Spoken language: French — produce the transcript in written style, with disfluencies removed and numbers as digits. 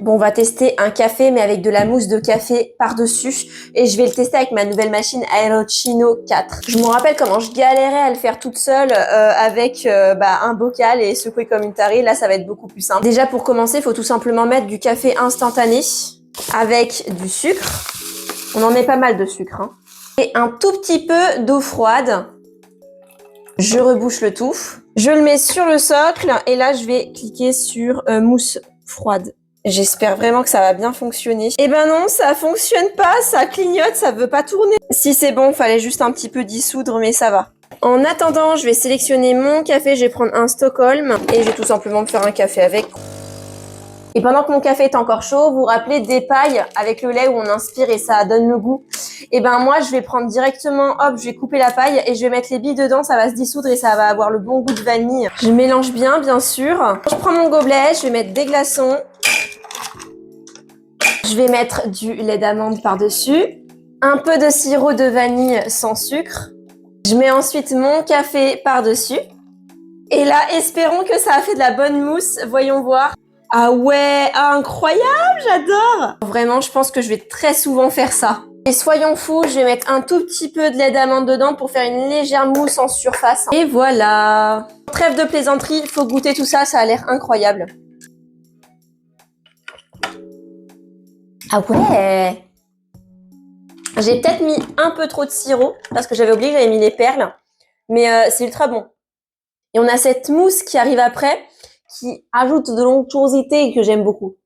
Bon, on va tester un café, mais avec de la mousse de café par-dessus. Et je vais le tester avec ma nouvelle machine Aeroccino 4. Je me rappelle comment je galérais à le faire toute seule avec un bocal et secouer comme une tarée. Là, ça va être beaucoup plus simple. Déjà, pour commencer, il faut tout simplement mettre du café instantané avec du sucre. On en met pas mal de sucre, hein. Et un tout petit peu d'eau froide. Je rebouche le tout. Je le mets sur le socle et là, je vais cliquer sur mousse froide. J'espère vraiment que ça va bien fonctionner. Eh ben non, ça fonctionne pas, ça clignote, ça veut pas tourner. Si c'est bon, fallait juste un petit peu dissoudre, mais ça va. En attendant, je vais sélectionner mon café, je vais prendre un Stockholm et je vais tout simplement me faire un café avec. Et pendant que mon café est encore chaud, vous vous rappelez des pailles avec le lait où on inspire et ça donne le goût. Et ben moi, je vais prendre directement, hop, je vais couper la paille et je vais mettre les billes dedans, ça va se dissoudre et ça va avoir le bon goût de vanille. Je mélange bien sûr. Je prends mon gobelet, je vais mettre des glaçons. Je vais mettre du lait d'amande par-dessus, un peu de sirop de vanille sans sucre. Je mets ensuite mon café par-dessus. Et là, espérons que ça a fait de la bonne mousse. Voyons voir. Ah ouais, incroyable, j'adore. Vraiment, je pense que je vais très souvent faire ça. Et soyons fous, je vais mettre un tout petit peu de lait d'amande dedans pour faire une légère mousse en surface. Et voilà. Trêve de plaisanterie, il faut goûter tout ça, ça a l'air incroyable. Ah ouais! J'ai peut-être mis un peu trop de sirop parce que j'avais oublié que j'avais mis les perles. Mais c'est ultra bon. Et on a cette mousse qui arrive après qui ajoute de l'onctuosité que j'aime beaucoup.